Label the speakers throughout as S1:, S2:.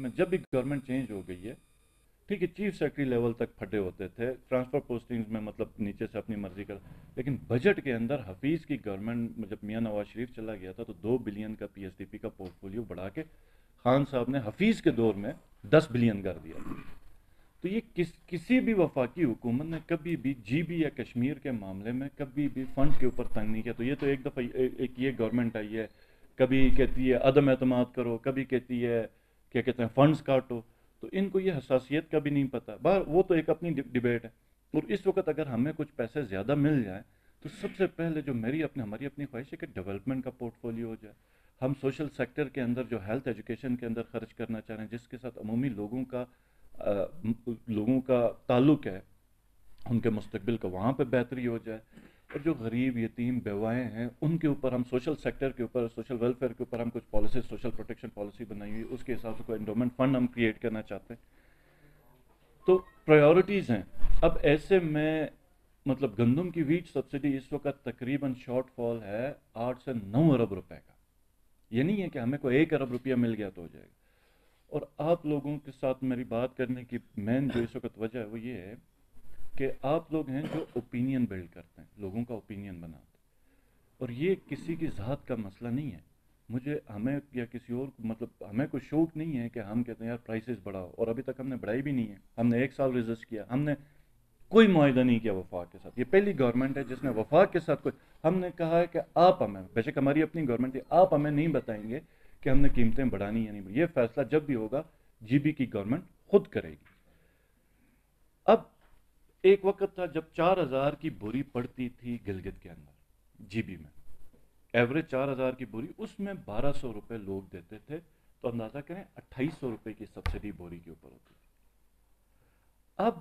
S1: میں جب بھی گورنمنٹ چینج ہو گئی ہے، ٹھیک ہے چیف سیکرٹری لیول تک پھٹے ہوتے تھے، ٹرانسفر پوسٹنگز میں مطلب نیچے سے اپنی مرضی کر، لیکن بجٹ کے اندر حفیظ کی گورنمنٹ میں جب میاں نواز شریف چلا گیا تھا تو 2 بلین کا پی ایس ڈی پی کا پورٹ فولیو بڑھا کے خان صاحب نے حفیظ کے دور میں 10 بلین کر دیا تھا۔ تو یہ کسی بھی وفاقی حکومت نے کبھی بھی جی بی یا کشمیر کے معاملے میں کبھی بھی فنڈ کے اوپر تنگ نہیں کیا۔ تو یہ تو ایک دفعہ ایک یہ گورنمنٹ آئی ہے، کبھی کہتی ہے عدم اعتماد کرو، کبھی کہتی ہے کیا کہتے ہیں فنڈز کاٹو، تو ان کو یہ حساسیت کا بھی نہیں پتہ، وہ تو ایک اپنی ڈیبیٹ ہے۔ اور اس وقت اگر ہمیں کچھ پیسے زیادہ مل جائیں تو سب سے پہلے جو ہماری اپنی خواہش ہے کہ ڈیولپمنٹ کا پورٹ فولیو ہو جائے، ہم سوشل سیکٹر کے اندر جو ہیلتھ ایجوکیشن کے اندر خرچ کرنا چاہ رہے ہیں، جس کے ساتھ عمومی لوگوں کا تعلق ہے، ان کے مستقبل کا وہاں پہ بہتری ہو جائے، اور جو غریب یتیم بیوائیں ہیں ان کے اوپر ہم سوشل سیکٹر کے اوپر سوشل ویلفیئر کے اوپر ہم کچھ پالیسی سوشل پروٹیکشن پالیسی بنائی ہوئی، اس کے حساب سے کوئی انڈومنٹ فنڈ ہم کریٹ کرنا چاہتے ہیں۔ تو پرائیورٹیز ہیں۔ اب ایسے میں مطلب گندم کی ویٹ سبسڈی اس وقت تقریباً شارٹ فال ہے 8 سے 9 ارب روپے کا، یہ نہیں ہے کہ ہمیں کوئی 1 ارب روپیہ مل گیا تو ہو جائے گا۔ اور آپ لوگوں کے ساتھ میری بات کرنے کی مین جو اس وقت وجہ ہے وہ یہ ہے کہ آپ لوگ ہیں جو اوپینین بلڈ کرتے ہیں، لوگوں کا اوپینین بناتے ہیں، اور یہ کسی کی ذات کا مسئلہ نہیں ہے۔ ہمیں یا کسی اور مطلب ہمیں کوئی شوق نہیں ہے کہ ہم کہتے ہیں یار پرائسز بڑھاؤ، اور ابھی تک ہم نے بڑھائی بھی نہیں ہے۔ ہم نے 1 سال ریزسٹ کیا، ہم نے کوئی معاہدہ نہیں کیا وفاق کے ساتھ۔ یہ پہلی گورنمنٹ ہے جس نے وفاق کے ساتھ ہم نے کہا ہے کہ آپ ہمیں، بے شک ہماری اپنی گورنمنٹ تھی، آپ ہمیں نہیں بتائیں گے کہ ہم نے قیمتیں بڑھانی یا نہیں بڑھانی، یہ فیصلہ جب بھی ہوگا جی بی کی گورنمنٹ خود کرے گی۔ اب ایک وقت تھا جب 4,000 کی بوری پڑتی تھی گلگت کے اندر جی بی میں، ایوریج 4,000 کی بوری، اس میں 1,200 روپے لوگ دیتے تھے، تو اندازہ کریں 2,800 روپے کی سبسڈی بوری کے اوپر ہوتی تھی۔ اب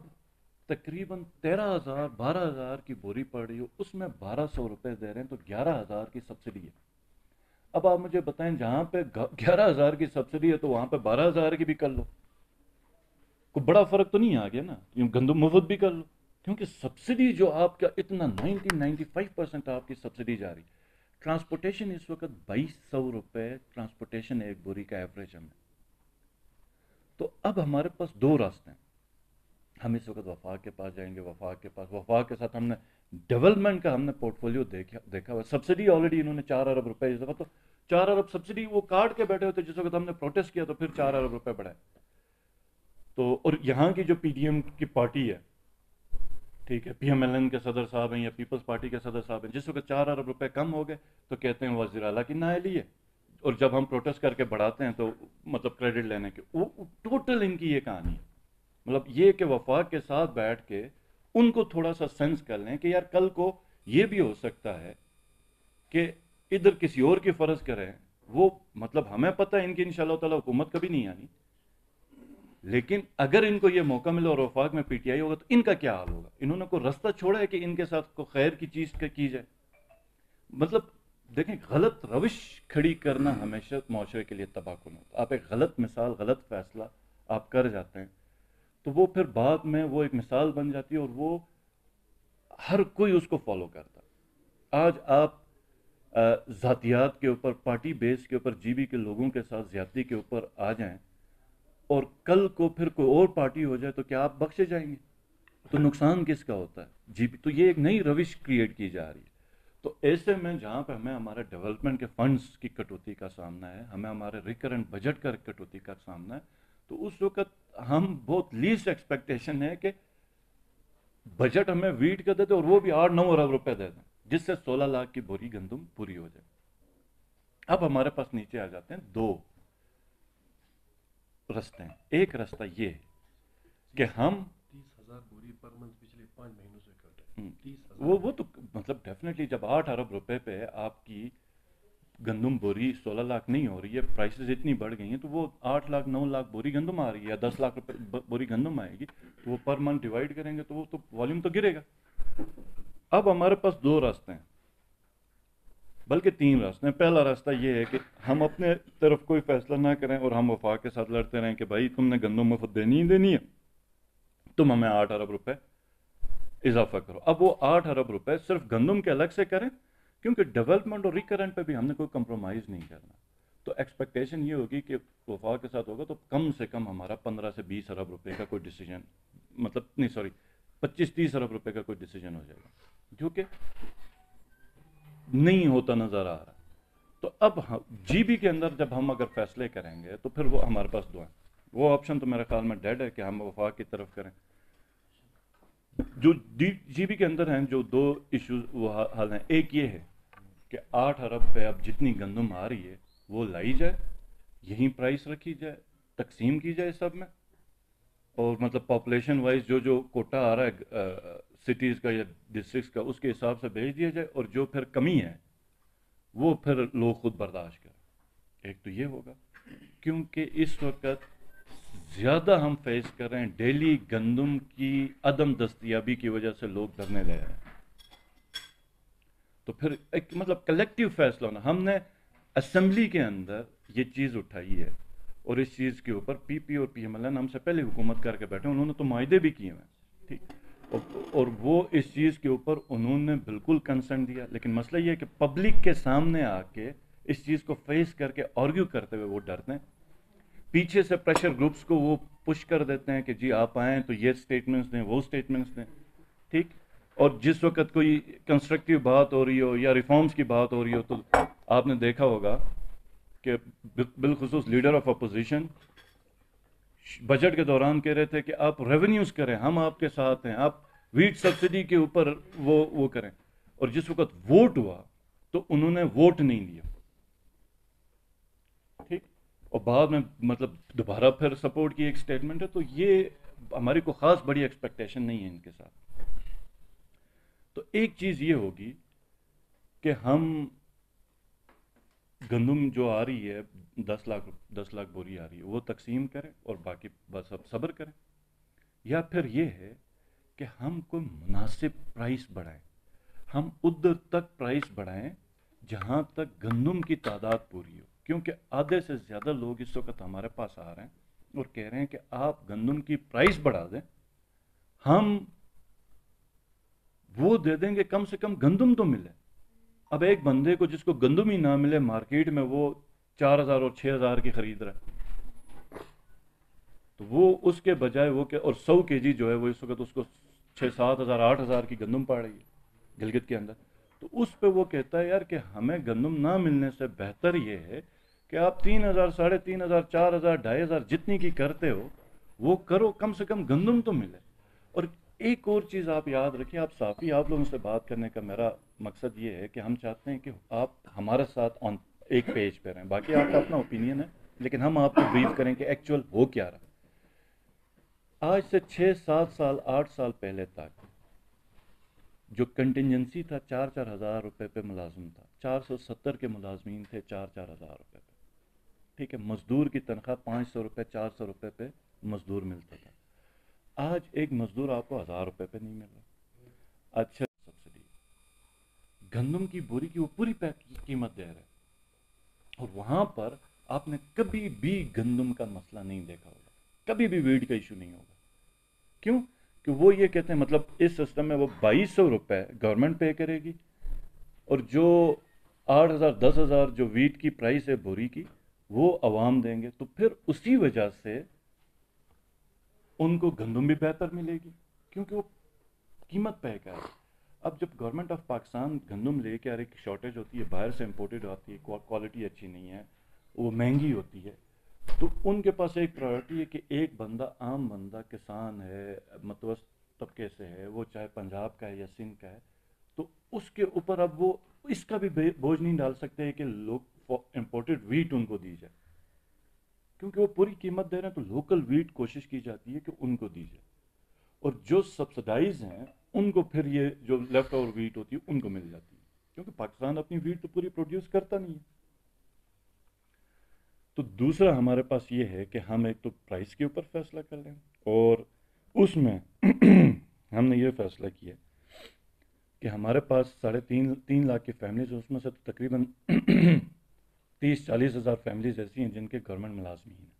S1: تقریباً 13,000 12,000 کی بوری پڑ رہی ہو، اس میں 1,200 روپے دے رہے ہیں، تو 11,000 کی سبسڈی ہے۔ اب آپ مجھے بتائیں جہاں پہ 11,000 کی سبسڈی ہے تو وہاں پہ 12,000 کی بھی کر لو، کوئی بڑا فرق تو نہیں آ گیا نا، گندم مفت بھی کر لو، کیونکہ سبسڈی جو آپ کا اتنا 95% آپ کی سبسڈی جا رہی۔ ٹرانسپورٹیشن اس وقت 2,200 روپے ٹرانسپورٹیشن ایک بوری کا ایوریج ہمیں۔ تو اب ہمارے پاس 2 راستے ہیں، ہم اس وقت وفاق کے پاس جائیں گے، وفاق کے ساتھ ہم نے ڈیولپمنٹ کا ہم نے پورٹ فولیو دیکھا ہوا، سبسڈی آلریڈی انہوں نے 4 ارب روپے اس دفعہ، تو 4 ارب سبسڈی وہ کاٹ کے بیٹھے ہوتے جس وقت ہم نے پروٹیسٹ کیا، تو پھر 4 ارب روپے بڑھائے۔ تو اور یہاں کی جو پی ڈی ایم کی پارٹی ہے، ٹھیک ہے، پی ایم ایل این کے صدر صاحب ہیں یا پیپلز پارٹی کے صدر صاحب ہیں، جس وقت 4 ارب روپے کم ہو گئے تو کہتے ہیں وزیر اعلیٰ کی نااہلی ہے، اور جب ہم پروٹیسٹ کر کے بڑھاتے ہیں تو مطلب کریڈٹ لینے کے، ٹوٹل ان کی یہ کہانی ہے۔ مطلب یہ کہ وفاق کے ساتھ بیٹھ کے ان کو تھوڑا سا سینس کر لیں کہ یار کل کو یہ بھی ہو سکتا ہے کہ ادھر کسی اور کی فرض کریں، وہ مطلب ہمیں پتہ ہے ان کی انشاءاللہ تعالی حکومت کبھی نہیں آنی، لیکن اگر ان کو یہ موقع ملے اور وفاق میں پی ٹی آئی ہوگا تو ان کا کیا حال ہوگا؟ انہوں نے کوئی رستہ چھوڑا ہے کہ ان کے ساتھ کوئی خیر کی چیز کی جائے؟ مطلب دیکھیں، غلط روش کھڑی کرنا ہمیشہ معاشرے کے لیے تباہ کن ہوتا ہے۔ آپ ایک غلط مثال، غلط فیصلہ آپ کر جاتے ہیں تو وہ پھر بعد میں وہ ایک مثال بن جاتی ہے اور وہ ہر کوئی اس کو فالو کرتا ہے۔ آج آپ ذاتیات کے اوپر، پارٹی بیس کے اوپر جی بی کے لوگوں کے ساتھ زیادتی کے اوپر آ جائیں اور کل کو پھر کوئی اور پارٹی ہو جائے تو کیا آپ بخشے جائیں گے؟ تو نقصان کس کا ہوتا ہے؟ جی بی تو یہ ایک نئی روش کریٹ کی جا رہی ہے۔ تو ایسے میں جہاں پہ ہمیں ہمارے ڈیولپمنٹ کے فنڈز کی کٹوتی کا سامنا ہے، ہمیں ہمارے ریکرنٹ بجٹ کا کٹوتی کا سامنا ہے، تو اس وقت ہم بہت لیسٹ ایکسپیکٹیشن ہے کہ بجٹ ہمیں ویٹ کا دیتے اور وہ بھی 8-9 ارب روپے دے دیں، جس سے 16 لاکھ کی بوری گندم پوری ہو جائے۔ اب ہمارے پاس نیچے آ جاتے ہیں 2 رستے ہیں۔ ایک رستہ یہ ہے کہ ہم
S2: 30,000 بوری پر منتھ پچھلے 5 مہینوں سے کٹ ہے، 30,000۔
S1: وہ تو مطلب ڈیفینیٹلی جب 8 ارب روپے پہ آپ کی گندم بوری 16 لاکھ نہیں ہو رہی ہے، پرائسز اتنی بڑھ گئی ہیں، تو وہ 8 لاکھ 9 لاکھ بوری گندم آ رہی ہے یا 10 لاکھ روپے بوری گندم آئے گی، تو وہ پر منتھ ڈیوائڈ کریں گے تو وہ تو والیوم تو گرے گا۔ اب ہمارے پاس 2 راستے ہیں، بلکہ 3 راستے ہیں۔ پہلا راستہ یہ ہے کہ ہم اپنے طرف کوئی فیصلہ نہ کریں اور ہم وفاق کے ساتھ لڑتے رہیں کہ بھائی تم نے گندم مفت دینی ہی دینی ہے، تم ہمیں 8 ارب روپے اضافہ کرو۔ اب وہ 8 ارب روپے صرف گندم کے الگ سے کریں، کیونکہ ڈیولپمنٹ اور ریکرنٹ پہ بھی ہم نے کوئی کمپرومائز نہیں کرنا۔ تو ایکسپیکٹیشن یہ ہوگی کہ وفاق کے ساتھ ہوگا تو کم سے کم ہمارا 15 سے 20 ارب روپے کا کوئی ڈیسیجن، مطلب نہیں سوری 25-30 ارب روپے کا کوئی ڈیسیجن ہو جائے گا، جو کہ نہیں ہوتا نظر آ رہا۔ تو اب جی بی کے اندر جب ہم اگر فیصلے کریں گے تو پھر وہ ہمارے پاس دعائیں، وہ آپشن تو میرے خیال میں ڈیڈ ہے کہ ہم وفاق کی طرف کریں۔ جو جی بی کے اندر ہیں جو دو ایشوز وہ حل ہیں، ایک یہ ہے کہ 8 ارب پہ اب جتنی گندم آ رہی ہے وہ لائی جائے، یہیں پرائس رکھی جائے، تقسیم کی جائے سب میں، اور مطلب پاپولیشن وائز جو کوٹا آ رہا ہے سٹیز کا یا ڈسٹرکٹس کا اس کے حساب سے بھیج دیا جائے، اور جو پھر کمی ہے وہ پھر لوگ خود برداشت کریں۔ ایک تو یہ ہوگا، کیونکہ اس وقت زیادہ ہم فیس کر رہے ہیں ڈیلی گندم کی عدم دستیابی کی وجہ سے لوگ دھرنے لے رہے ہیں۔ تو پھر ایک مطلب کلیکٹیو فیصلہ ہونا، ہم نے اسمبلی کے اندر یہ چیز اٹھائی ہے، اور اس چیز کے اوپر پی پی اور پی ایم ایل این ہم سے پہلے حکومت کر کے بیٹھے، انہوں نے تو معاہدے بھی کیے ہیں، ٹھیک، اور وہ اس چیز کے اوپر انہوں نے بالکل کنسرن دیا، لیکن مسئلہ یہ ہے کہ پبلک کے سامنے آ کے اس چیز کو فیس کر کے آرگیو کرتے ہوئے وہ ڈرتے ہیں، پیچھے سے پریشر گروپس کو وہ پش کر دیتے ہیں کہ جی آپ آئیں تو یہ سٹیٹمنٹس دیں، وہ سٹیٹمنٹس دیں، ٹھیک، اور جس وقت کوئی کنسٹرکٹیو بات ہو رہی ہو یا ریفارمز کی بات ہو رہی ہو تو آپ نے دیکھا ہوگا کہ بالخصوص لیڈر آف اپوزیشن بجٹ کے دوران کہہ رہے تھے کہ آپ ریونیوز کریں، ہم آپ کے ساتھ ہیں، آپ ویٹ سبسڈی کے اوپر وہ کریں، اور جس وقت ووٹ ہوا تو انہوں نے ووٹ نہیں دیا، ٹھیک، اور بعد میں مطلب دوبارہ پھر سپورٹ کی ایک سٹیٹمنٹ ہے۔ تو یہ ہماری کو خاص بڑی ایکسپیکٹیشن نہیں ہے ان کے ساتھ۔ تو ایک چیز یہ ہوگی کہ ہم گندم جو آ رہی ہے 10 لاکھ بوری آ رہی ہے وہ تقسیم کریں اور باقی بس اب صبر کریں، یا پھر یہ ہے کہ ہم کوئی مناسب پرائس بڑھائیں، ہم ادھر تک پرائس بڑھائیں جہاں تک گندم کی تعداد پوری ہو، کیونکہ آدھے سے زیادہ لوگ اس وقت ہمارے پاس آ رہے ہیں اور کہہ رہے ہیں کہ آپ گندم کی پرائس بڑھا دیں، ہم وہ دے دیں گے، کم سے کم گندم تو ملے۔ اب ایک بندے کو جس کو گندم ہی نہ ملے مارکیٹ میں، وہ 4,000 اور 6,000 کی خرید رہا ہے، تو وہ اس کے بجائے وہ کہ اور 100 کے جی جو ہے وہ اس وقت اس کو 6-7 ہزار 8,000 کی گندم پڑ رہی ہے گلگت کے اندر، تو اس پہ وہ کہتا ہے یار کہ ہمیں گندم نہ ملنے سے بہتر یہ ہے کہ آپ 3,000 3,500 4,000 2,500 جتنی کی کرتے ہو وہ کرو، کم سے کم گندم تو ملے۔ اور ایک اور چیز آپ یاد رکھیں، آپ صافی، آپ لوگوں سے بات کرنے کا میرا مقصد یہ ہے کہ ہم چاہتے ہیں کہ آپ ہمارے ساتھ ایک پیج پہ رہیں، باقی آپ کا اپنا اوپینین ہے لیکن ہم آپ کو بریف کریں کہ ایکچوئل ہو کیا رہا۔ آج سے 6-7 سال 8 سال پہلے تک جو کنٹینجنسی تھا 4-4 ہزار روپے پہ ملازم تھا، 470 کے ملازمین تھے 4-4 ہزار روپے پہ، ٹھیک ہے، مزدور کی تنخواہ 500 روپے 400 روپے پہ مزدور ملتا تھا۔ آج ایک مزدور آپ کو 1,000 روپے پہ نہیں مل رہا۔ اچھا، سبسڈی گندم کی بوری کی وہ پوری قیمت دے رہے، اور وہاں پر آپ نے کبھی بھی گندم کا مسئلہ نہیں دیکھا ہوگا، کبھی بھی ویٹ کا ایشو نہیں ہوگا۔ کیوں؟ کہ وہ یہ کہتے ہیں مطلب اس سسٹم میں وہ 2,200 روپے گورنمنٹ پے کرے گی، اور جو 8,000 10,000 جو ویٹ کی پرائس ہے بوری کی وہ عوام دیں گے، تو پھر اسی وجہ سے ان کو گندم بھی بہتر ملے گی کیونکہ وہ قیمت پے کر ہے۔ اب جب گورنمنٹ آف پاکستان گندم لے کے آ رہی، شارٹیج ہوتی ہے، باہر سے امپورٹڈ آتی ہے، کوالٹی اچھی نہیں ہے، وہ مہنگی ہوتی ہے، تو ان کے پاس ایک پرائیورٹی ہے کہ ایک بندہ، عام بندہ، کسان ہے، متوسط طبقے سے ہے، وہ چاہے پنجاب کا ہے یا سندھ کا ہے، تو اس کے اوپر اب وہ اس کا بھی بوجھ نہیں ڈال سکتے کہ لوگ امپورٹڈ ویٹ ان کو دی جائے، کیونکہ وہ پوری قیمت دے رہے ہیں، تو لوکل ویٹ کوشش کی جاتی ہے کہ ان کو دی جائے، اور جو سبسڈائز ہیں ان کو پھر یہ جو لیفٹ اوور ویٹ ہوتی ہے ان کو مل جاتی ہے، کیونکہ پاکستان اپنی ویٹ تو پوری پروڈیوس کرتا نہیں ہے۔ تو دوسرا ہمارے پاس یہ ہے کہ ہم ایک تو پرائس کے اوپر فیصلہ کر لیں، اور اس میں ہم نے یہ فیصلہ کیا کہ ہمارے پاس 3.5 لاکھ کی فیملیز ہیں، اس میں سے تقریباً 30-40 ہزار فیملیز ایسی ہیں جن کے گورنمنٹ ملازمین ہیں۔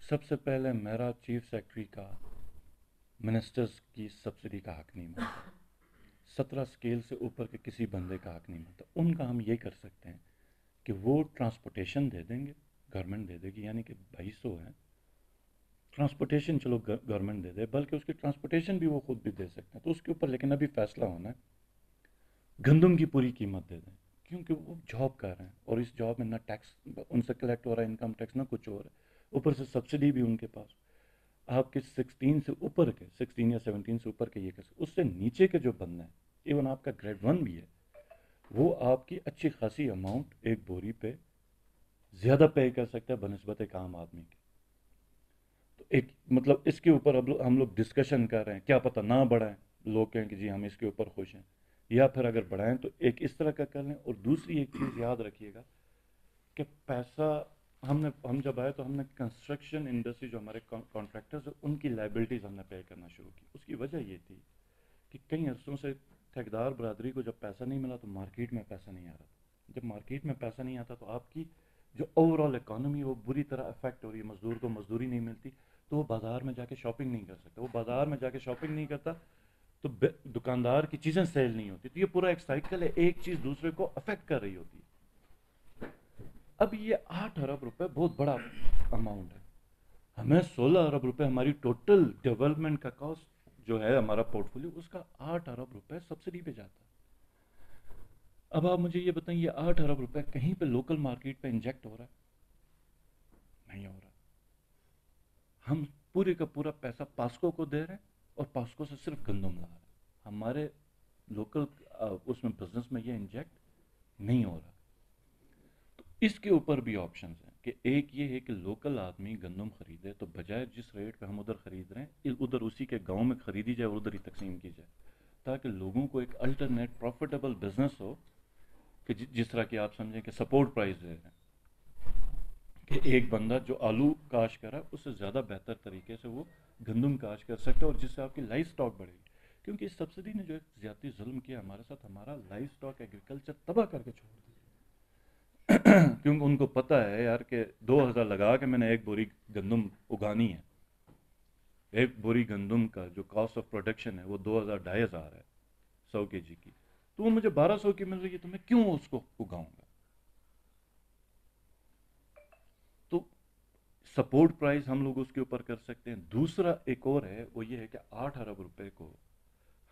S1: سب سے پہلے میرا چیف سیکرٹری کا منسٹرز کی سبسڈی کا حق نہیں ملتا، 17 اسکیل سے اوپر کے کسی بندے کا حق نہیں ملتا۔ ان کا ہم یہ کر سکتے ہیں کہ وہ ٹرانسپورٹیشن دے دیں گے، گورنمنٹ دے دے گی، یعنی کہ 2200 ہیں ٹرانسپورٹیشن، چلو گورنمنٹ دے دے، بلکہ اس کی ٹرانسپورٹیشن بھی وہ خود بھی دے سکتے ہیں، تو اس کے اوپر لیکن ابھی فیصلہ ہونا ہے، گندم کی پوری قیمت دے دیں، کیونکہ وہ جاب کر رہے ہیں اور اس جاب میں نہ ٹیکس ان سے کلیکٹ ہو رہا ہے، انکم ٹیکس نہ کچھ ہو رہا ہے، اوپر سے سبسڈی بھی ان کے پاس، آپ کے 16 سے اوپر کے 16 یا 17 سے اوپر کے یہ کیسے، اس سے نیچے کے جو بندے ہیں، ایون آپ کا گریڈ 1 بھی ہے، وہ آپ کی اچھی خاصی اماؤنٹ ایک بوری پہ زیادہ پے کر سکتا ہے بنسبت ایک عام آدمی کے. تو ایک مطلب اس کے اوپر اب ہم لوگ ڈسکشن کر رہے ہیں، کیا پتہ نہ بڑھائیں، لوگ کہیں کہ جی ہم اس کے اوپر خوش ہیں، یا پھر اگر بڑھائیں تو ایک اس طرح کا کر لیں. اور دوسری ایک چیز یاد رکھیے گا کہ پیسہ ہم جب آئے تو ہم نے کنسٹرکشن انڈسٹری جو ہمارے کانٹریکٹرز ہیں ان کی لائبلٹیز ہم نے پے کرنا شروع کی. اس کی وجہ یہ تھی کہ کئی عرصوں سے ٹھیکیدار برادری کو جب پیسہ نہیں ملا تو مارکیٹ میں پیسہ نہیں آ رہا تھا. جب مارکیٹ میں پیسہ نہیں آتا تو آپ کی جو اوور آل اکانومی وہ بری طرح افیکٹ ہو رہی ہے، مزدور کو مزدوری نہیں ملتی تو وہ بازار میں جا کے شاپنگ نہیں کر سکتا، وہ بازار میں جا کے شاپنگ نہیں کرتا تو دکاندار کی چیزیں سیل نہیں ہوتی، تو یہ پورا ایک سائیکل ہے، ایک چیز دوسرے کو افیکٹ کر رہی ہوتی ہے. اب یہ 8 ارب روپے بہت بڑا اماؤنٹ ہے، ہمیں 16 ارب روپے ہماری ٹوٹل ڈیولپمنٹ کا کاسٹ جو ہے ہمارا پورٹ فولیو، اس کا 8 ارب روپے سبسڈی پہ جاتا ہے. اب آپ مجھے یہ بتائیں یہ 8 ارب روپے کہیں پہ لوکل مارکیٹ پہ انجیکٹ ہو رہا ہے؟ نہیں ہو رہا. ہم پورے کا پورا پیسہ پاسکو کو دے رہے ہیں اور پاسکو سے صرف گندم لا رہے ہیں، ہمارے لوکل اس میں بزنس میں یہ انجیکٹ نہیں ہو رہا. تو اس کے اوپر بھی آپشنز ہیں کہ ایک یہ ہے کہ لوکل آدمی گندم خریدے تو بجائے جس ریٹ پہ ہم ادھر خرید رہے ہیں ادھر اسی کے گاؤں میں خریدی جائے اور ادھر ہی تقسیم کی جائے، تاکہ لوگوں کو ایک الٹرنیٹ پروفیٹیبل بزنس ہو کہ جس طرح کہ آپ سمجھیں کہ سپورٹ پرائز دے رہے ہیں کہ ایک بندہ جو آلو کاشت کر رہا ہے اس سے زیادہ بہتر طریقے سے وہ گندم کاشت کر سکتا ہے، اور جس سے آپ کی لائف سٹاک بڑھے گی. کیونکہ اس سبسڈی نے جو ایک زیادتی ظلم کیا ہمارے ساتھ، ہمارا لائف سٹاک ایگریکلچر تباہ کر کے چھوڑ دیا. کیونکہ ان کو پتہ ہے یار کہ 2000 لگا کے میں نے ایک بوری گندم اگانی ہے، ایک بوری گندم کا جو کاسٹ آف پروڈکشن ہے وہ 2000 2500 ہے 100 kg کی، تو وہ مجھے 1200 کی مل رہی ہے، تو میں کیوں اس کو اگاؤں گا؟ تو سپورٹ پرائز ہم لوگ اس کے اوپر کر سکتے ہیں. دوسرا ایک اور ہے، وہ یہ ہے کہ 8 ارب روپے کو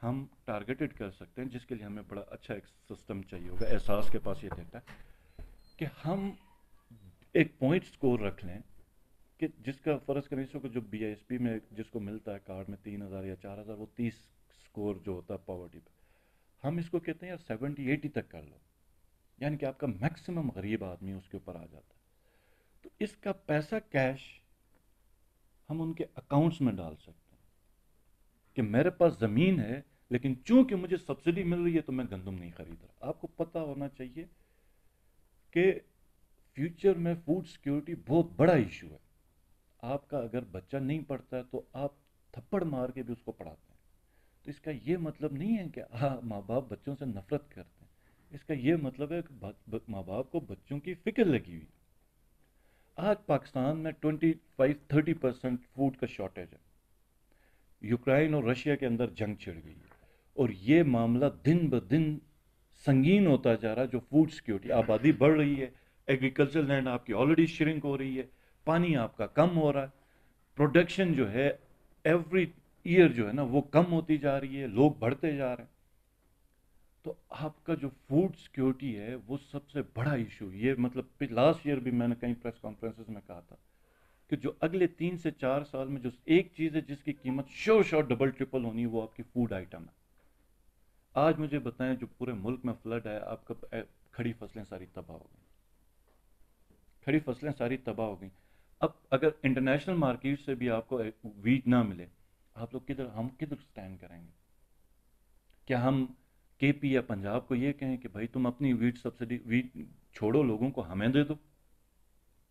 S1: ہم ٹارگیٹڈ کر سکتے ہیں، جس کے لیے ہمیں بڑا اچھا ایک سسٹم چاہیے ہوگا. احساس کے پاس یہ دیتا ہے کہ ہم ایک پوائنٹ سکور رکھ لیں کہ جس کا فرض کریں اس کو جو بی ایس پی میں جس کو ملتا ہے کارڈ میں 3000 یا 4000، وہ 30 سکور جو ہوتا ہے پاورٹی پہ، ہم اس کو کہتے ہیں یار 70 80 تک کر لو، یعنی کہ آپ کا میکسیمم غریب آدمی اس کے اوپر آ جاتا ہے. تو اس کا پیسہ کیش ہم ان کے اکاؤنٹس میں ڈال سکتے ہیں کہ میرے پاس زمین ہے لیکن چونکہ مجھے سبسڈی مل رہی ہے تو میں گندم نہیں خرید رہا. آپ کو پتہ ہونا چاہیے کہ فیوچر میں فوڈ سیکیورٹی بہت بڑا ایشو ہے. آپ کا اگر بچہ نہیں پڑھتا ہے تو آپ تھپڑ مار کے بھی اس کو پڑھاتے ہیں. تو اس کا یہ مطلب نہیں ہے کہ ماں باپ بچوں سے نفرت کرتے ہیں، اس کا یہ مطلب ہے کہ ماں باپ کو بچوں کی فکر لگی ہوئی. آج پاکستان میں 25-30% فوڈ کا شارٹیج ہے. یوکرائن اور رشیا کے اندر جنگ چھڑ گئی ہے اور یہ معاملہ دن بدن سنگین ہوتا جا رہا ہے. جو فوڈ سیکیورٹی، آبادی بڑھ رہی ہے، ایگریکلچر لینڈ آپ کی آلریڈی شرنک ہو رہی ہے، پانی آپ کا کم ہو رہا ہے، پروڈکشن جو ہے ایوری ایئر جو ہے نا وہ کم ہوتی جا رہی ہے، لوگ بڑھتے جا رہے ہیں. تو آپ کا جو فوڈ سیکیورٹی ہے وہ سب سے بڑا ایشو یہ مطلب لاسٹ ایئر بھی میں نے کئی پریس کانفرنسز میں کہا تھا کہ جو اگلے 3 سے 4 سال میں جو ایک چیز ہے جس کی قیمت شور ڈبل ٹرپل ہونی ہے وہ آپ کی فوڈ آئٹم ہے. آج مجھے بتائیں جو پورے ملک میں فلڈ ہے، آپ کا کھڑی فصلیں ساری تباہ ہو گئیں، کھڑی فصلیں ساری تباہ ہو گئیں. اب اگر انٹرنیشنل مارکیٹ سے بھی آپ کو ویٹ نہ ملے، آپ لوگ ہم کدھر سٹینڈ کریں گے؟ کیا ہم کے پی یا پنجاب کو یہ کہیں کہ بھائی تم اپنی ویٹ سبسڈی ویٹ چھوڑو، لوگوں کو ہمیں دے دو؟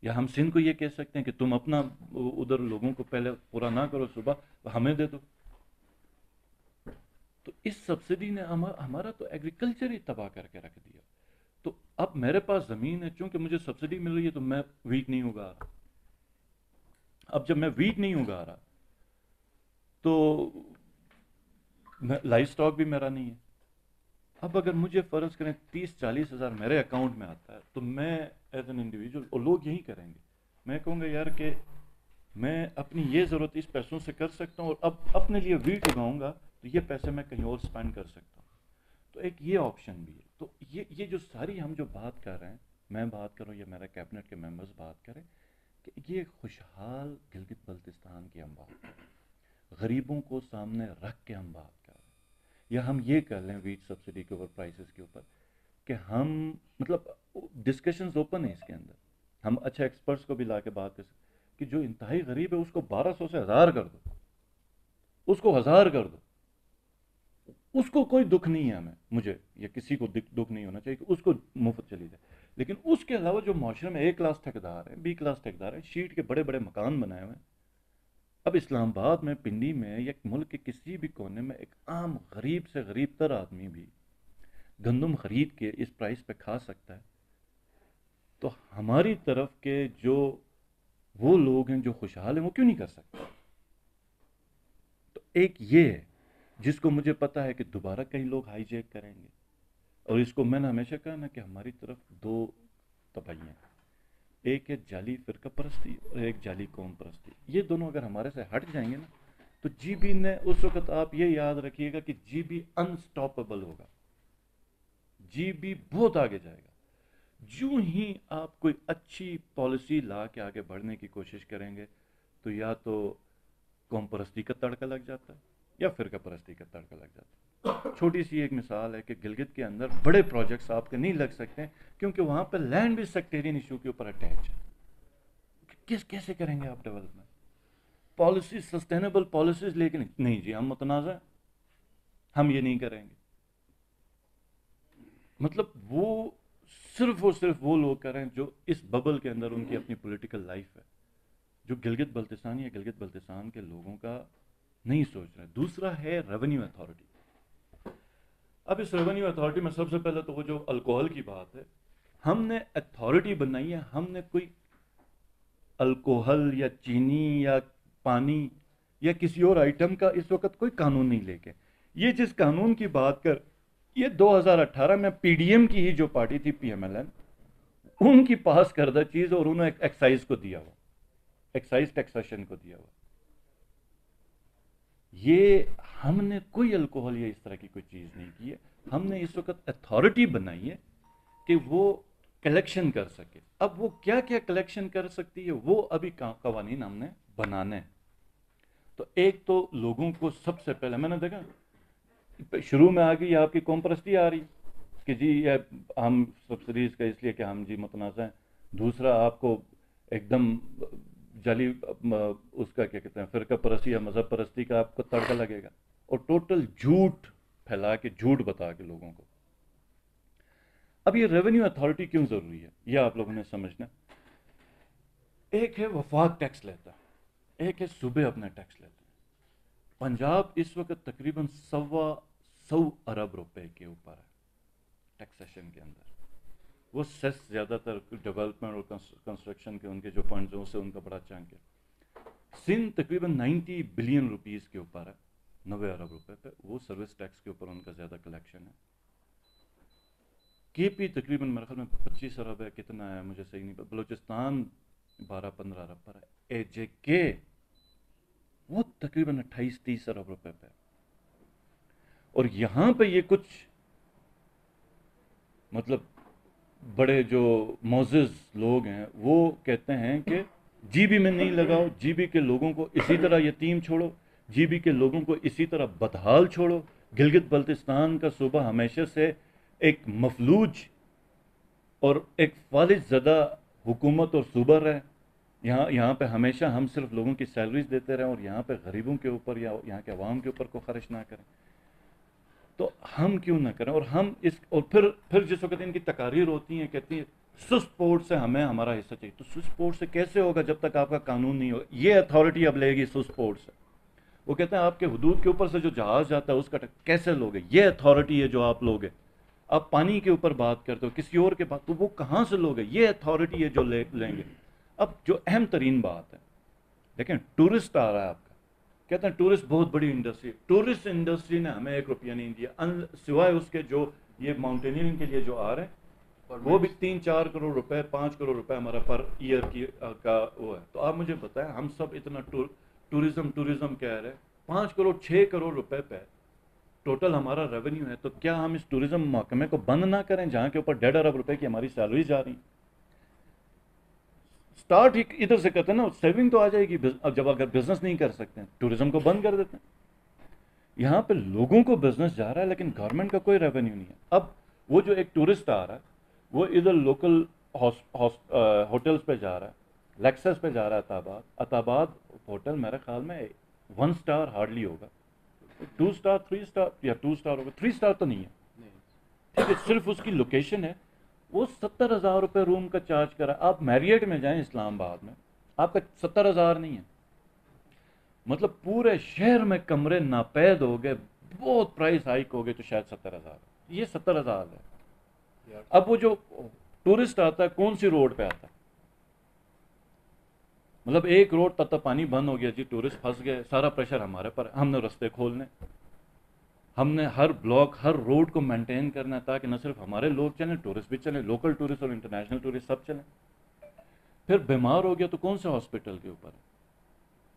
S1: یا ہم سندھ کو یہ کہہ سکتے ہیں کہ تم اپنا ادھر لوگوں کو پہلے پورا نہ کرو صبح، ہمیں دے دو؟ تو اس سبسڈی نے ہمارا تو ایگریکلچر ہی تباہ کر کے رکھ دیا. تو اب میرے پاس زمین ہے، چونکہ مجھے سبسڈی مل رہی ہے تو میں ویٹ نہیں اگا رہا. اب جب میں ویٹ نہیں اگا رہا تو لائف سٹاک بھی میرا نہیں ہے. اب اگر مجھے فرض کریں 30-40 ہزار میرے اکاؤنٹ میں آتا ہے تو میں ایز این انڈیویجول، اور لوگ یہی کریں گے، میں کہوں گا یار کہ میں اپنی یہ ضرورت اس پیسوں سے کر سکتا ہوں، اور اب اپنے لیے ویٹ اگاؤں گا تو یہ پیسے میں کہیں اور اسپینڈ کر سکتا ہوں. تو ایک یہ آپشن بھی ہے. تو یہ جو ساری ہم جو بات کر رہے ہیں، میں بات کروں یا میرا کیبنٹ کے ممبرز بات کریں، کہ یہ خوشحال گلگت بلتستان کی ہم بات کر رہے ہیں، غریبوں کو سامنے رکھ کے ہم بات کر رہے ہیں. یا ہم یہ کر لیں ویٹ سبسڈی کے اوپر، پرائسز کے اوپر، کہ ہم مطلب ڈسکشنز اوپن ہیں اس کے اندر. ہم اچھا ایکسپرٹس کو بھی لا کے بات کر سکتے کہ جو انتہائی غریب ہے اس کو 1200 سے 1000 کر دو، اس کو 1000 کر دو، اس کو کوئی دکھ نہیں ہے. ہمیں، مجھے یا کسی کو دکھ نہیں ہونا چاہیے کہ اس کو مفت چلی جائے. لیکن اس کے علاوہ جو معاشرے میں اے کلاس ٹھیکیدار ہیں، بی کلاس ٹھیکیدار ہیں، شیٹ کے بڑے بڑے مکان بنائے ہوئے ہیں. اب اسلام آباد میں، پنڈی میں، یا ملک کے کسی بھی کونے میں ایک عام غریب سے غریب تر آدمی بھی گندم خرید کے اس پرائس پہ کھا سکتا ہے. تو ہماری طرف کے جو وہ لوگ ہیں جو خوشحال ہیں، وہ کیوں نہیں کر سکتے؟ تو ایک یہ ہے جس کو مجھے پتا ہے کہ دوبارہ کئی لوگ ہائی جیک کریں گے. اور اس کو میں نے ہمیشہ کہا نا کہ ہماری طرف دو تباہیاں ہیں، ایک ہے جعلی فرقہ پرستی اور ایک جعلی قوم پرستی. یہ دونوں اگر ہمارے سے ہٹ جائیں گے نا تو جی بی نے اس وقت، آپ یہ یاد رکھیے گا کہ جی بی انسٹاپبل ہوگا، جی بی بہت آگے جائے گا. جو ہی آپ کوئی اچھی پالیسی لا کے آگے بڑھنے کی کوشش کریں گے تو یا تو قوم پرستی کا تڑکا لگ جاتا ہے یا فرقہ پرستی کا تڑکا لگ جاتا ہے. چھوٹی سی ایک مثال ہے کہ گلگت کے اندر بڑے پروجیکٹس آپ کے نہیں لگ سکتے کیونکہ وہاں پہ لینڈ بھی سیکٹیرین ایشو کے اوپر اٹیچ ہے. کیسے کریں گے آپ ڈیولپمنٹ پالیسیز، سسٹینیبل پالیسیز؟ لیکن نہیں جی، ہم متنازع ہیں، ہم یہ نہیں کریں گے. مطلب وہ صرف اور صرف وہ لوگ کریں جو اس ببل کے اندر ان کی اپنی پولیٹیکل لائف ہے، جو گلگت بلتستان یا گلگت بلتستان کے لوگوں کا نہیں سوچ رہے. دوسرا ہے ریونیو اتھارٹی. اب اس ریونیو اتھارٹی میں سب سے پہلے تو وہ جو الکوہل کی بات ہے، ہم نے اتھارٹی بنائی ہے، ہم نے کوئی الکوہل یا چینی یا پانی یا کسی اور آئٹم کا اس وقت کوئی قانون نہیں لے کے. یہ جس قانون کی بات کر، یہ 2018 میں پی ڈی ایم کی ہی جو پارٹی تھی، پی ایم ایل این، ان کی پاس کردہ چیز، اور انہوں نے ایکسائز کو دیا ہوا، ایکسائز ٹیکسیشن کو دیا ہوا. یہ ہم نے کوئی الکوہل یا اس طرح کی کوئی چیز نہیں کی ہے. ہم نے اس وقت اتھارٹی بنائی ہے کہ وہ کلیکشن کر سکے. اب وہ کیا کیا کلیکشن کر سکتی ہے، وہ ابھی قوانین ہم نے بنانے ہیں. تو ایک تو لوگوں کو سب سے پہلے، میں نے دیکھا شروع میں آ گئی آپ کی قوم پرستی آ رہی کہ جی یہ ہم سبسڈیز کا اس لیے کہ ہم جی متنازع ہیں. دوسرا آپ کو ایک دم جعلی اس کا کیا کہتے ہیں فرقہ پرستی یا مذہب پرستی کا آپ کو تڑکا لگے گا، اور ٹوٹل جھوٹ پھیلا کے، جھوٹ بتا کے لوگوں کو. اب یہ ریونیو اتھارٹی کیوں ضروری ہے یہ آپ لوگوں نے سمجھنا. ایک ہے وفاق ٹیکس لیتا ہے، ایک ہے صوبے اپنا ٹیکس لیتے ہیں. پنجاب اس وقت تقریباً 125 ارب روپے کے اوپر ہے ٹیکسیشن کے اندر. وہ سیس زیادہ تر ڈیولپمنٹ اور کنسٹرکشن کے ان کے جو فنڈز ہیں، اس سے ان کا بڑا چنک ہے. سندھ تقریباً 90 بلین روپیز کے اوپر ہے، 90 ارب روپے پہ. وہ سروس ٹیکس کے اوپر ان کا زیادہ کلیکشن ہے. کے پی تقریباً میرے خیال میں 25 ارب ہے، کتنا ہے مجھے صحیح نہیں پتا. بلوچستان 12-15 ارب پر ہے. اے جے کے وہ تقریباً 28-30 ارب روپے پہ. اور یہاں پہ یہ کچھ مطلب بڑے جو معزز لوگ ہیں وہ کہتے ہیں کہ جی بی میں نہیں لگاؤ، جی بی کے لوگوں کو اسی طرح یتیم چھوڑو، جی بی کے لوگوں کو اسی طرح بدحال چھوڑو. گلگت بلتستان کا صوبہ ہمیشہ سے ایک مفلوج اور ایک فالج زدہ حکومت اور صوبہ رہے. یہاں پہ ہمیشہ ہم صرف لوگوں کی سیلریز دیتے رہیں اور یہاں پہ غریبوں کے اوپر یا یہاں کے عوام کے اوپر کو خرچ نہ کریں. تو ہم کیوں نہ کریں؟ اور ہم اس، اور پھر جس وقت ان کی تقاریر ہوتی ہیں کہتی ہیں سوئس پورٹ سے ہمیں ہمارا حصہ چاہیے. تو سوئس پورٹ سے کیسے ہوگا جب تک آپ کا قانون نہیں ہوگا؟ یہ اتھارٹی اب لے گی سوئس پورٹ سے. وہ کہتے ہیں آپ کے حدود کے اوپر سے جو جہاز جاتا ہے اس کا کیسے لوگے؟ یہ اتھارٹی ہے جو آپ لوگے. آپ پانی کے اوپر بات کرتے ہو کسی اور کے بات، تو وہ کہاں سے لوگے؟ یہ اتھارٹی ہے جو لیں گے. اب جو اہم ترین بات ہے، دیکھیں ٹورسٹ آ رہا ہے آپ کا، کہتے ہیں ٹورسٹ بہت بڑی انڈسٹری. ٹورسٹ انڈسٹری نے ہمیں 1 روپیہ نہیں دیا سوائے اس کے جو یہ ماؤنٹینئرنگ کے لیے جو آ رہے ہیں وہ بھی 3-4 کروڑ روپے 5 کروڑ روپے ہمارا پر ایئر کی کا وہ ہے. تو آپ مجھے بتائیں ہم سب اتنا ٹورزم کہہ رہے ہیں 5 کروڑ 6 کروڑ روپے پہ ٹوٹل ہمارا ریونیو ہے. تو کیا ہم اس ٹورزم محکمے کو بند نہ کریں جہاں کے اوپر 1.5 ارب روپے کی ہماری سیلری جا رہی. اسٹارٹ ہی ادھر سے کرتے ہیں نا, سیونگ تو آ جائے گی. جب اگر بزنس نہیں کر سکتے ہیں ٹورزم کو بند کر دیتے ہیں. یہاں پہ لوگوں کو بزنس جا رہا ہے لیکن گورنمنٹ کا کوئی ریونیو نہیں ہے. اب وہ جو ایک ٹورسٹ آ رہا ہے وہ ادھر لوکل ہوٹلز پہ جا رہا ہے, لیکسس پہ جا رہا ہے. عطاباد ہوٹل میرے خیال میں 1 سٹار ہارڈلی ہوگا, 2 سٹار 3 سٹار یا 2 سٹار ہوگا, 3 سٹار تو نہیں ہے. ٹھیک ہے, صرف اس کی لوکیشن ہے. وہ 70,000 روپے روم کا چارج کرا. آپ میریٹ میں جائیں اسلام آباد میں آپ کا 70,000 نہیں ہے. مطلب پورے شہر میں کمرے ناپید ہو گئے, بہت پرائس ہائک ہو گئے تو شاید 70,000. یہ 70,000 ہے. اب وہ جو ٹورسٹ آتا ہے کون سی روڈ پہ آتا ہے, مطلب ایک روڈ تب تک پانی بند ہو گیا جی, ٹورسٹ پھنس گئے, سارا پریشر ہمارے پر. ہم نے رستے کھولنے, ہم نے ہر بلاک ہر روڈ کو مینٹین کرنا ہے تاکہ نہ صرف ہمارے لوگ چلیں, ٹورسٹ بھی چلیں, لوکل ٹورسٹ اور انٹرنیشنل ٹورسٹ سب چلیں. پھر بیمار ہو گیا تو کون سے ہاسپٹل کے اوپر ہے.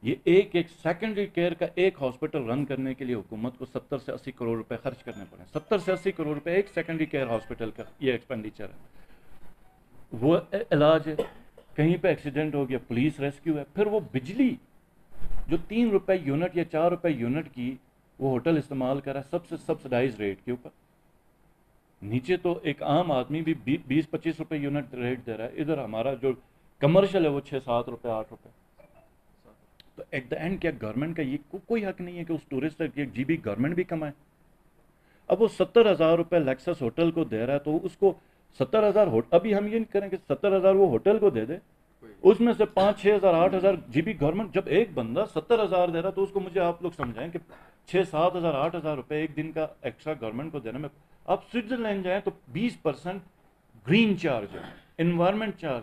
S1: یہ ایک سیکنڈری کیئر کا ایک ہاسپٹل رن کرنے کے لیے حکومت کو 70 سے 80 کروڑ روپے خرچ کرنے پڑے. 70 سے 80 کروڑ روپے ایک سیکنڈری کیئر ہاسپٹل کا یہ ایکسپینڈیچر ہے. وہ علاج ہے, کہیں پہ ایکسیڈنٹ ہو گیا پولیس ریسکیو ہے. پھر وہ بجلی جو 3 روپے یونٹ یا 4 روپے یونٹ کی وہ ہوٹل استعمال کر رہا ہے سب سے سبسڈائز ریٹ کے اوپر. نیچے تو ایک عام آدمی بھی 20-25 روپے یونٹ ریٹ دے رہا ہے, ادھر ہمارا جو کمرشل ہے وہ 6-7 روپے 8 روپے. تو ایٹ دا اینڈ کیا گورنمنٹ کا یہ کوئی حق نہیں ہے کہ اس ٹورسٹ تک ایک جی بی گورنمنٹ بھی کمائے. اب وہ 70,000 روپے لیکسس ہوٹل کو دے رہا ہے تو اس کو 70,000 ابھی ہم یہ نہیں کریں کہ 70,000 وہ ہوٹل کو دے دے, اس میں سے 5-6,000 8,000 جی بی گورنمنٹ. جب ایک بندہ 70,000 دے رہا تو اس کو مجھے آپ لوگ سمجھائیں کہ 6-7,000 8,000 روپے ایک دن کا ایکسٹرا گورنمنٹ کو دینا میں. آپ سوئٹزرلینڈ جائیں تو 20% گرین چارج ہے, environment charge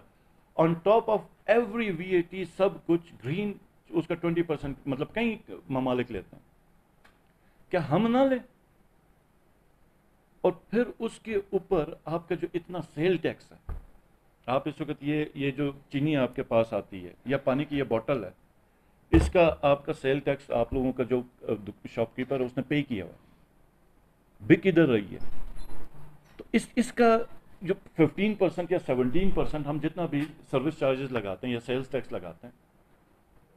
S1: on top of every V A T, سب کچھ گرین, اس کا 20% مطلب کئی ممالک لیتے ہیں. کیا ہم نہ لیں؟ اور پھر اس کے اوپر آپ کا جو اتنا سیل ٹیکس ہے, آپ اس وقت یہ جو چینی آپ کے پاس آتی ہے یا پانی کی یہ بوٹل ہے, اس کا آپ کا سیل ٹیکس آپ لوگوں کا جو شاپ کیپر ہے اس نے پے کیا ہوا, بک ادھر رہی ہے. تو اس کا جو 15% یا 17% ہم جتنا بھی سروس چارجز لگاتے ہیں یا سیلز ٹیکس لگاتے ہیں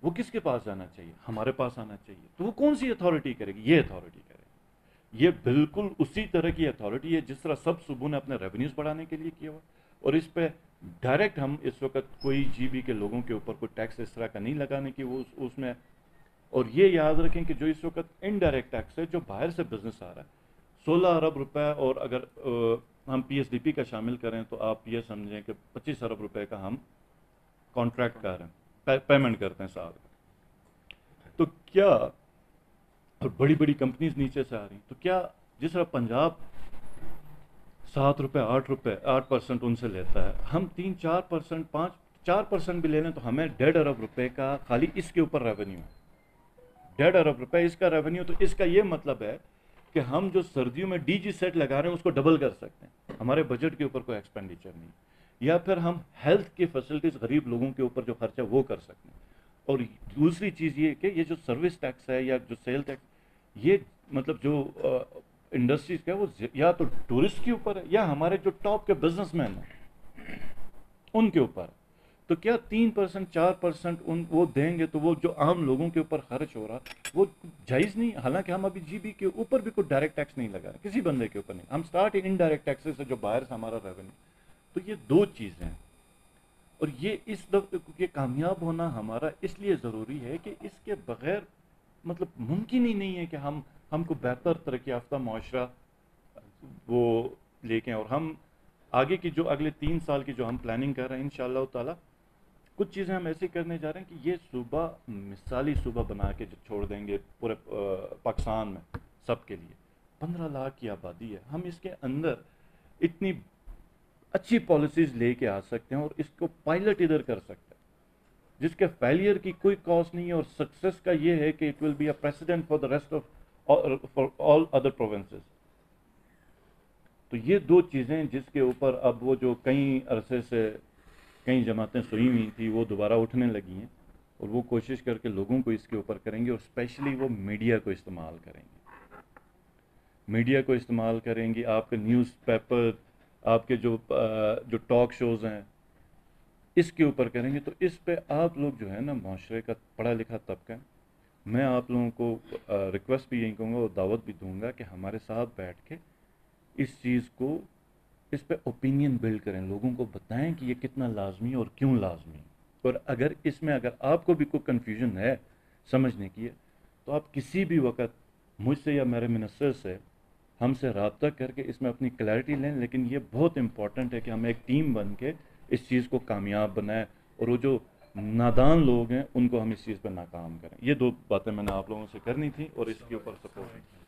S1: وہ کس کے پاس جانا چاہیے؟ ہمارے پاس آنا چاہیے. تو وہ کون سی اتھارٹی کرے گی؟ یہ اتھارٹی کرے گی. یہ بالکل اسی طرح کی اتھارٹی ہے جس طرح سب صوبوں نے اپنے ریونیوز بڑھانے کے لیے کیا ہوا, اور اس پہ ڈائریکٹ ہم اس وقت کوئی جی بی کے لوگوں کے اوپر کوئی ٹیکس اس طرح کا نہیں لگانے کی وہ اس میں. اور یہ یاد رکھیں کہ جو اس وقت انڈائریکٹ ٹیکس ہے جو باہر سے بزنس آ رہا ہے 16 ارب روپے, اور اگر ہم پی ایس ڈی پی کا شامل کریں تو آپ یہ سمجھیں کہ 25 ارب روپے کا ہم کانٹریکٹ کر رہے ہیں, پیمنٹ کرتے ہیں سال. تو کیا, اور بڑی بڑی کمپنیز نیچے سے آ رہی ہیں, تو کیا جس طرح پنجاب 7 روپے 8 روپے 8% ان سے لیتا ہے, ہم 3-4% 4% بھی لے لیں تو ہمیں 1.5 ارب روپے کا خالی اس کے اوپر ریونیو ہے. 1.5 ارب روپے اس کا ریونیو. تو اس کا یہ مطلب ہے کہ ہم جو سردیوں میں ڈی جی سیٹ لگا رہے ہیں اس کو ڈبل کر سکتے ہیں, ہمارے بجٹ کے اوپر کوئی ایکسپینڈیچر نہیں. یا پھر ہم ہیلتھ کی فیسلٹیز غریب لوگوں کے اوپر جو خرچہ وہ کر سکتے ہیں. اور دوسری چیز یہ کہ یہ جو سروس ٹیکس ہے یا جو سیل ٹیکس, یہ مطلب جو انڈسٹریز کا ہے وہ یا تو ٹورسٹ کے اوپر ہے یا ہمارے جو ٹاپ کے بزنس مین ہیں ان کے اوپر. تو کیا 3% 4% وہ دیں گے تو وہ جو عام لوگوں کے اوپر خرچ ہو رہا وہ جائز نہیں. حالانکہ ہم ابھی جی بی کے اوپر بھی کوئی ڈائریکٹ ٹیکس نہیں لگا رہے, کسی بندے کے اوپر نہیں. ہم اسٹارٹ انڈائریکٹ ٹیکسز سے جو باہر سے ہمارا ریونیو. تو یہ 2 چیزیں ہیں, اور یہ اس دفعہ کامیاب ہونا ہمارا اس لیے ضروری ہے کہ اس کے بغیر مطلب ممکن ہی نہیں ہے کہ ہم کو بہتر ترقی یافتہ معاشرہ وہ لے کے. اور ہم آگے کی جو اگلے 3 سال کی جو ہم پلاننگ کر رہے ہیں انشاءاللہ تعالیٰ, کچھ چیزیں ہم ایسی کرنے جا رہے ہیں کہ یہ صوبہ مثالی صوبہ بنا کے چھوڑ دیں گے پورے پاکستان میں سب کے لیے. 15 لاکھ کی آبادی ہے, ہم اس کے اندر اتنی اچھی پالیسیز لے کے آ سکتے ہیں اور اس کو پائلٹ ادھر کر سکتے ہیں جس کے فیلئر کی کوئی کاز نہیں ہے, اور سکسیس کا یہ ہے کہ it will be a president for the rest of for all other provinces. تو تو یہ دو چیزیں جس کے اوپر اب وہ جو کئی عرصے سے کئی جماعتیں سوئی ہوئی تھیں وہ دوبارہ اٹھنے لگی ہیں، اور وہ کوشش کر کے لوگوں کو اس کے اوپر کریں گے، اور اسپیشلی وہ میڈیا کو استعمال کریں گے، میڈیا کو استعمال کریں گی، آپ کے نیوز پیپر، آپ کے جو ٹاک شوز ہیں اس کے اوپر کریں گے. تو اس پہ آپ لوگ جو ہے نا، معاشرے کا پڑھا لکھا طبقہ، میں آپ لوگوں کو ریکویسٹ بھی یہی کروں گا اور دعوت بھی دوں گا کہ ہمارے ساتھ بیٹھ کے اس چیز کو، اس پہ اوپینین بلڈ کریں، لوگوں کو بتائیں کہ یہ کتنا لازمی ہے اور کیوں لازمی ہے. اور اگر اس میں اگر آپ کو بھی کوئی کنفیوژن ہے سمجھنے کی ہے تو آپ کسی بھی وقت مجھ سے یا میرے منسٹر سے، ہم سے رابطہ کر کے اس میں اپنی کلیئرٹی لیں. لیکن یہ بہت امپورٹنٹ ہے کہ ہم ایک ٹیم بن کے اس چیز کو کامیاب بنائیں، اور وہ جو نادان لوگ ہیں ان کو ہم اس چیز پہ ناکام کریں. یہ دو باتیں میں نے آپ لوگوں سے کرنی تھی اور اس کے اوپر سپورٹ